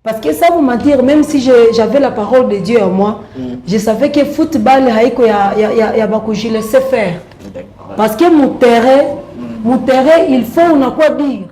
Parce que ça vous mentir, même si j'avais la parole de Dieu en moi, je savais que football haiko ya bakuji laisser faire. Parce que mon terrain, il faut on a quoi dire.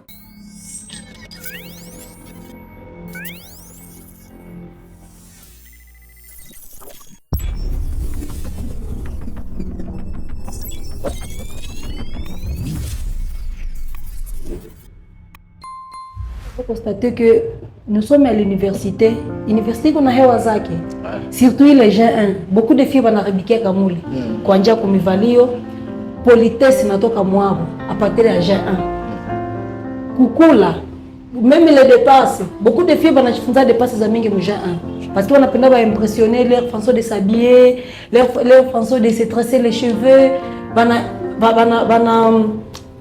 Il faut constater que nous sommes à l'université. L'université qu'on a hewa zake. Surtout les gens, beaucoup de filles wanarebikia kamuli. Kuanzia kumivalio, politesse natoka mwabo à partir de Jean 1. Kukula, même les dépasses. Beaucoup de filles wanajifunza dépasses za mingi mu Jean 1. Parce qu'on apenda ba impressionner leur façon de s'habiller, leur façon de se tresser les cheveux,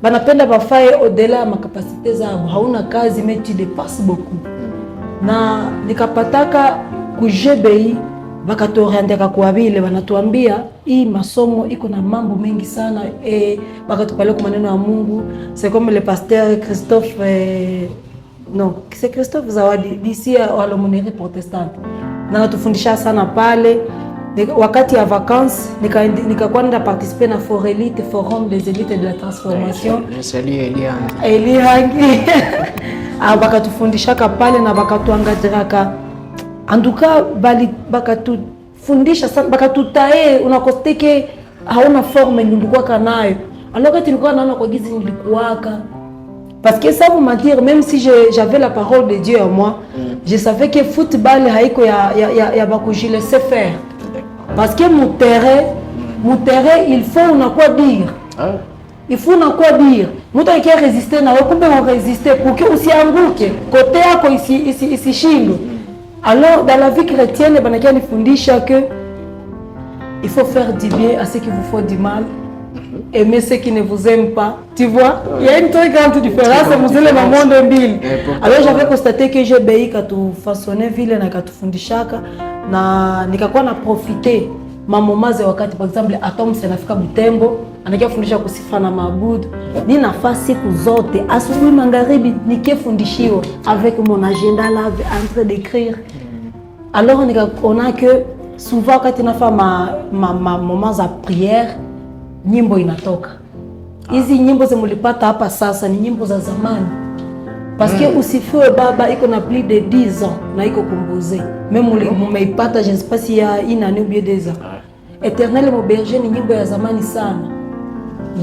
banapenda bafaye au-delà ya makapasite zao. Hauna kazi mais tu dépasses beaucoup. Na nikapataka ku GBI bakatuorienteka kwa vile wanatuambia hii masomo iko na mambo mengi sana bakatupale kwa maneno ya Mungu. C'est comme le pasteur Christophe non, c'est Christophe Zawadi d'ici à l'Aumônerie protestante. Na natufundisha sana pale. Wakati ya vacances nikakwenda participer na Forelite Forum des élites de la transformation. Eli Hangi. Bakatufundishaka pale na bakatuangadiraka. Anduka bakatufundisha sana, bakatutae unakosteke hauna forme nilikuwa nayo. Alors que tulikuwa naona kwa gizi nilikuwaka. Parce que ça vous mentir, même si j'avais la parole de Dieu en moi, je savais que football haiko ya bakuji laisser faire. Parce que mon terrain, il faut on a quoi dire. Il faut on a quoi dire. Mtu akiwa résister na wewe kumbe on résister pour que usianguke. Côté yako ici shindo. Alors dans la vie chrétienne banakia nifundisha que il faut faire du bien à ceux qui vous font du mal. Aimer ceux qui ne vous aiment pas. Tu vois? Il y a une très grande différence entre les mamans de Bill. Alors j'avais constaté que j'ai béi katu façonner vile na katu fundishaka na nikakuwa na profiter mamomaze wakati par exemple Atom senafika Butembo anakia fundisha kusifa na maabudu. Ni nafasi siku zote asubuhi magharibi nikifundishiwa avec mon agenda là en train d'écrire. Alors on a que souvent quand on a fait ma moments à prière nyimbo inatoka. Hizi nyimbo zimulipata hapa sasa ni nyimbo za zamani. Parce que usifiwe baba iko na plus de 10 ans na iko composé. Même mumeipata je ne sais pas si ya une année ou bien 2 ans. Éternel mon berger ni nyimbo ya zamani sana.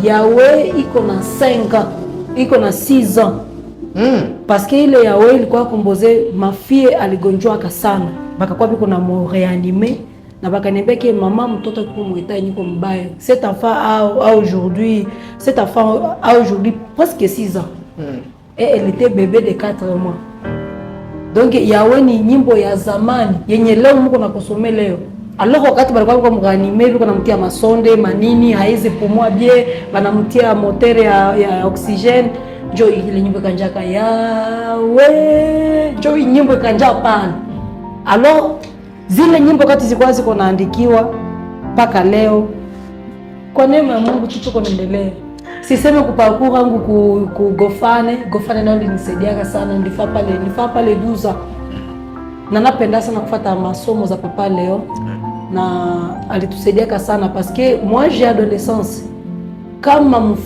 Yahweh iko na 5 ans, iko na 6 ans. Parce que ile Yahweh ilikuwa composé mafie aligonjwa sana. Bakakuwa biko na mo réanimer. Na bakaniambia que maman mtoto kwa mwita niko mbaya. Cet enfant a aujourd'hui presque 6 ans. Et elle était bébé de 4 mois. Donc Yahweh ni nyimbo ya zamani yenye leo mko na kusomea leo. Alors wakati balikuwa kwa mganime biko namtia masonde manini haizi pumua bien banamtia moteur ya oxygène jo ile nyimbo kanjaka Yahweh jo nyimbo kanja pana. Alors zile nyimbo kati zilikuwa ziko naandikiwa mpaka leo kwa neema ya Mungu tuko naendelea. Siseme kuparcours wangu ku Gofane nao linisaidia sana nilifa pale 12 ans. Na napenda sana kufuata masomo za papa leo na alitusaidia sana parce que moi j'ai adolescence. Kama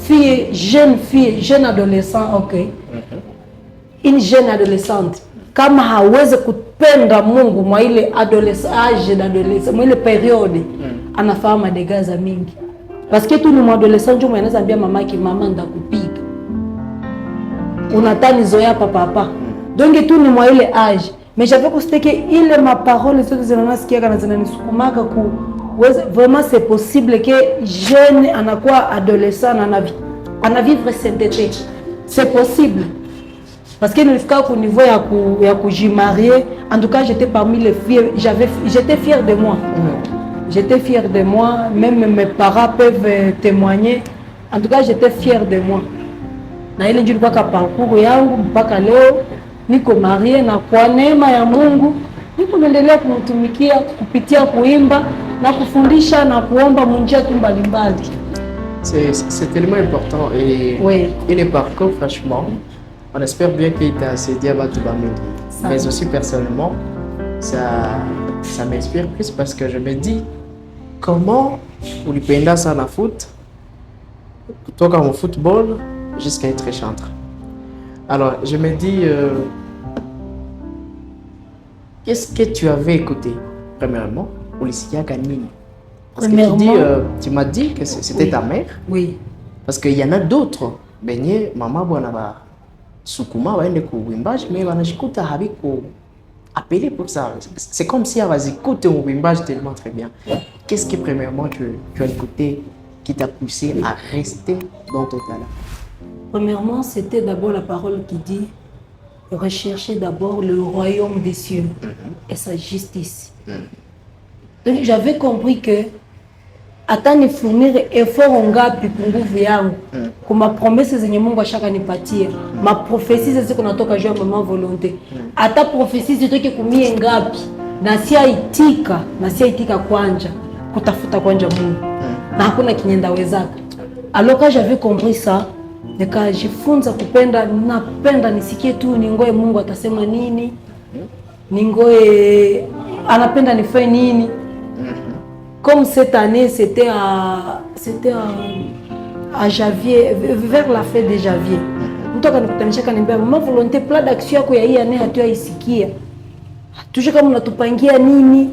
jeune adolescent, OK. Une jeune adolescente kama hawezi kupenda Mungu mwa ile age d'adolescence, mwa ile periode anafahamu degaza mingi. Parce que tout le monde adolescent ndio mwanaweza ambia mamaki mama ndakupiga. Unatani zoea papa. Donc tout ni mwa ile age. Mais j'avais constaté que ile ma parole zote zinanasikia kana zinanisukumaka ku vraiment c'est possible que jeune anakuwa adolescent ana vivre sainteté. C'est possible. Parce que nilifika au niveau ya kujimarier, en tout cas j'étais parmi les filles, j'étais fière de moi. J'étais fière de moi, même mes parents peuvent témoigner. En tout cas j'étais fière de moi. Na ile ndio kwa parcours yangu mpaka leo niko marié na kwa neema ya Mungu niko naendelea kumtumikia kupitia kuimba na kufundisha na kuomba munjia tu mbalimbali. C'est tellement important et, oui. Et les parcours franchement on espère bien qu'il t'a aidé à battre. mais aussi personnellement, ça m'inspire plus parce que je me dis, comment ulipenda sana foot, kutoka mon football jusqu'à être chanteur. Alors, je me dis, qu'est-ce que tu avais écouté, premièrement, Ulisikia Kanini? Parce que tu m'as dit que c'était ta mère. Oui. Parce qu'il y en a d'autres. Benye, maman, bonaba, sukuma, waende kuwimbaji, mais wanashikuta habiko appelé pour ça. C'est comme si elle va écouter un wimbaji tellement très bien. Qu'est-ce que, premièrement, tu as écouté qui t'a poussé à rester dans ton talent? Premièrement, c'était d'abord la parole qui dit rechercher d'abord le royaume des cieux et sa justice. Donc j'avais compris que hata nifournir effort ngapi nguvu yangu kuma promesse zenye Mungu ashakanipatia ma prophéties zile kunatoka juu ya mama volonté hata prophéties zitoke kumie ngapi na siaitika kwanja kutafuta kwanja Mungu na hakuna kinyenda wezaka. Alors quand j'avais compris ça, nikajifunza kupenda, napenda nisikie tu ningoe Mungu atasema nini, ningoe anapenda nifanye nini. Comme cette année, c'était à janvier, vers la fin de janvier. Mtu akanikutanishia kaniambia, mama volonté, plan d'action yako ya hii année hatuyaisikia. Tuje kama unatupangia nini?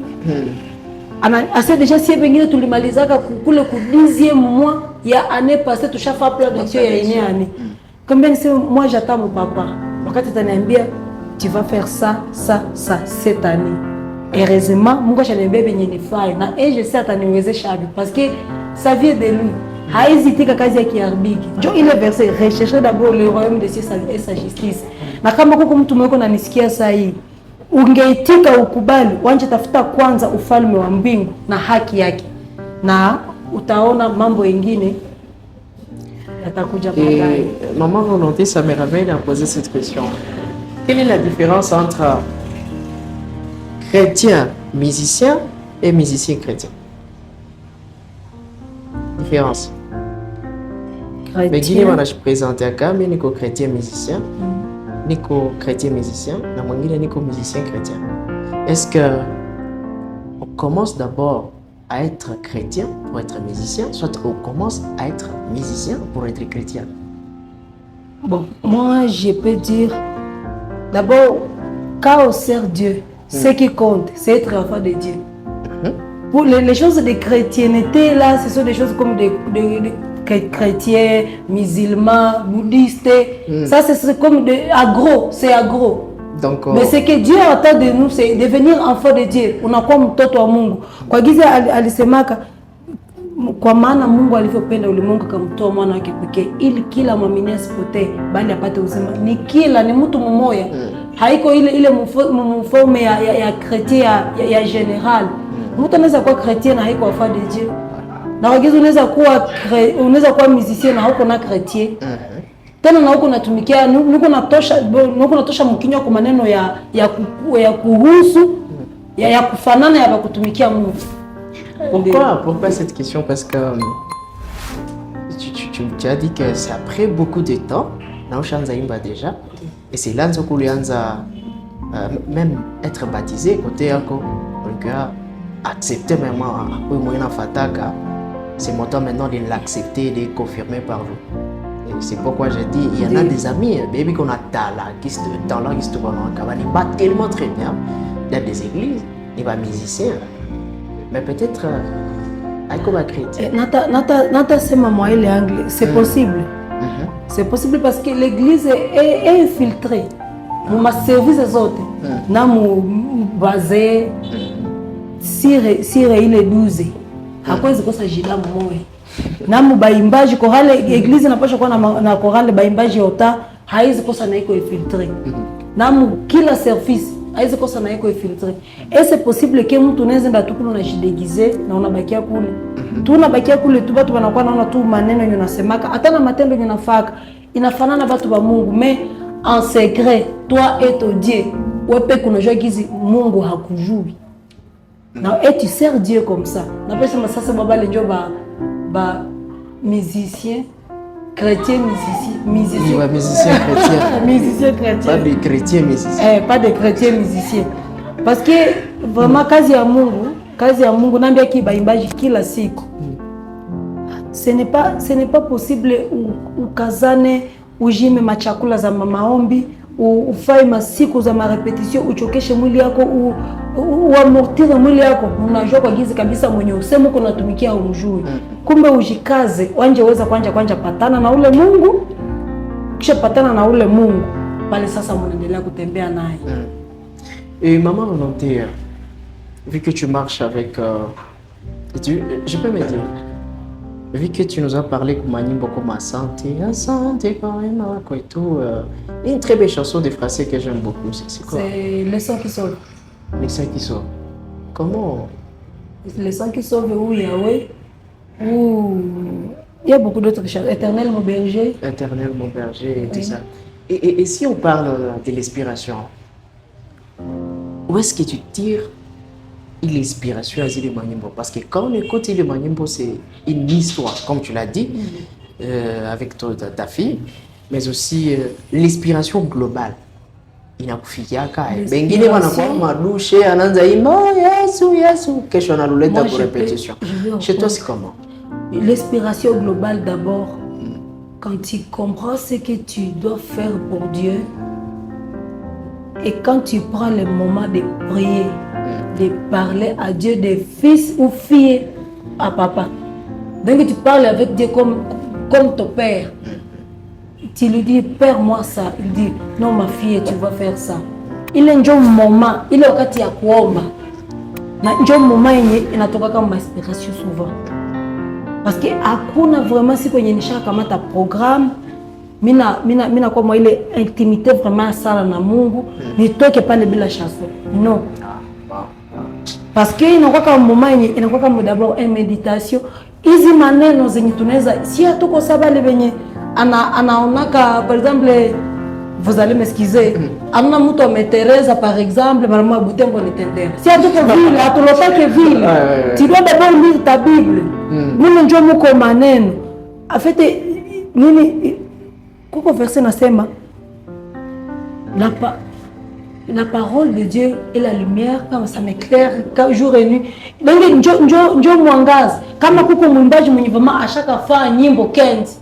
Asa déjà si pengine tulimalizaka kule ku 10e mois ya année passée tushafa plan d'action ya yenye année. Comme ben c'est moi j'attends mon papa. Wakati ataniambia tu vas faire ça cette année. Heureusement, Mungu ashaniambia benye nifanye na je sais ataniwezesha parce que ça vient de lui. Haizitika kazi ya kiarbiki. Jo ile verset rechercher d'abord le royaume de Dieu et sa justice. Na kama kuko mtu mweko na nisikia saa hii, ungeitika ukubali, wanje tafuta kwanza ufalme wa mbingu na haki yake. Na utaona mambo mengine yatakuja baadaye. Maman volonté, ça me ramène à poser cette question. Quelle est la différence entre chrétien musicien et musicien chrétien? Différence. Mais qui va se présenter à Kami, Nico chrétien musicien, Nico chrétien musicien, na mwingine Nico musicien chrétien. Est-ce que on commence d'abord à être chrétien pour être musicien, soit on commence à être musicien pour être chrétien? Bon, moi je peux dire d'abord quand on sert Dieu, ce qui compte, c'est être enfant de Dieu. Pour les choses de chrétienté, là, ce sont des choses comme des chrétiens, musulmans, bouddhistes. Ça, c'est comme agro, c'est agro. Donc, mais ce que Dieu attend de nous, c'est devenir enfant de Dieu. Unakuwa mtoto wa Mungu. Kwa giza alisemaka, kwa maana Mungu alivyopenda ulimwengu akamtoa mwana wake pekee ili kila mwamini asipotee bali apate uzima. Ni mtu mmoja. Haiko ile mforme ya chrétien ya general. Mtu anaweza kuwa chrétien na haiko enfant de Dieu. Na wagizo unaweza kuwa musicien na huko na chrétien. Tena na huko natumikia nuko natosha mkinywa kwa maneno ya kuhusu ya kufanana ya kutumikia Mungu. Pourquoi cette question? Parce que tu as dit que c'est après beaucoup de temps, naushanza imba déjà, et c'est là que ulianza même être baptisé côté yako, donc accepter même oui moyen fataka, c'est mon temps maintenant de l'accepter, de confirmer par vous. Et c'est pourquoi j'ai dit il y en a des amis, baby qu'on a talent, qui se talent qui se trouvent en bat tellement très bien dans des églises, il va musicien. Mais peut-être comme un chrétien. Nata sema moi ile anglais, c'est possible. C'est possible parce que l'église est infiltrée. Mon service zote na mu basé sire ile 12. Hakwezi kosa jida mmoja. Na mu baimbaji chorale église inapaswa kuwa na chorale baimbaji ota haizi kosa na iko infiltré. Na mu kila service haizi kosa na iko infiltré. Et c'est possible que mtu unaweza nda tu kuna jidegize na unabakia kule. Tu unabakia kule tu watu wanakuwa naona tu maneno yenye unasemaka hata na matendo yenye unafaka inafanana watu wa Mungu mais en secret toi et ton Dieu wewe kunajua gizi Mungu hakujui. Na et tu sers Dieu comme ça. Na pesa sasa baba le ndio ba musicien chrétien musicien. Ouais, musicien chrétien. Musicien chrétien. Pas de chrétien musicien. Pas de chrétien musicien. Parce que vraiment kazi ya Mungu naambia kibaimbaji kila siku. Ce n'est pas possible ukazane ujime machakula za maombi, ufai masiku za marepetition, uchokeshe mwili yako, uamortize mwili yako. Unajua kwa gizi kabisa mwenye usemu kuna tumikia umjui. Kumbe ujikaze, wanje weza kwanja patana na ule Mungu. Kisha patana na ule Mungu, pale sasa mnaendelea kutembea naye. Et maman volontaire, vu que tu marches avec je peux me dire, vu que tu nous as parlé comme Manimbo comme Asante quand même et tout, une très belle chanson de français que j'aime beaucoup, c'est quoi? C'est Le sang qui sauve. Le sang qui sauve. Comment? Le sang qui sauve ou Yahweh, ou il y a beaucoup d'autres choses. Éternel mon berger. Éternel mon berger, tout ça. Et si on parle de l'inspiration, où est-ce que tu tires l'inspiration à Zile Manimbo? Parce que quand on écoute Zile Manimbo, c'est une histoire, comme tu l'as dit, avec ta fille, mais aussi l'inspiration globale. Inakufikiaka bengine wanakuwa madushe anaanza imba Yesu kesho analuleta pour répétition. Chez toi c'est comment? L'inspiration globale d'abord, quand tu comprends ce que tu dois faire pour Dieu et quand tu prends le moment de prier, de parler à Dieu, de fils ou fille à papa. Donc tu parles avec Dieu comme ton père. Tu lui dis, Père, moi ça. Il dit, non ma fille, tu vas faire ça. Il est un moment, il est wakati ya kuomba. Na njo moment yenye inatoka kama inspiration souvent. Parce que hakuna vraiment si kwenye nisha kama ta programme, mina kwa moi ile intimité vraiment sana na Mungu, nitoke pale bila chanson. Non. Parce que inakuwa kama moment yenye inakuwa kama d'abord une méditation. Hizi maneno zenye tunaweza si hatuko sabale benye anaonaka par exemple, vous allez m'excuser, amna mtu ametereza par exemple maman Butembo nitendera. Si hatuko vile, hatulotake vile. Tu dois d'abord lire ta Bible. Mimi ndio mko maneno. En fait nini kuko verset nasema la parole de Dieu est la lumière, kama ça m'éclaire jour et nuit. Donc njo mwangaza. Kama kuko mwimbaji mwenye vraiment ashaka faa nyimbo 15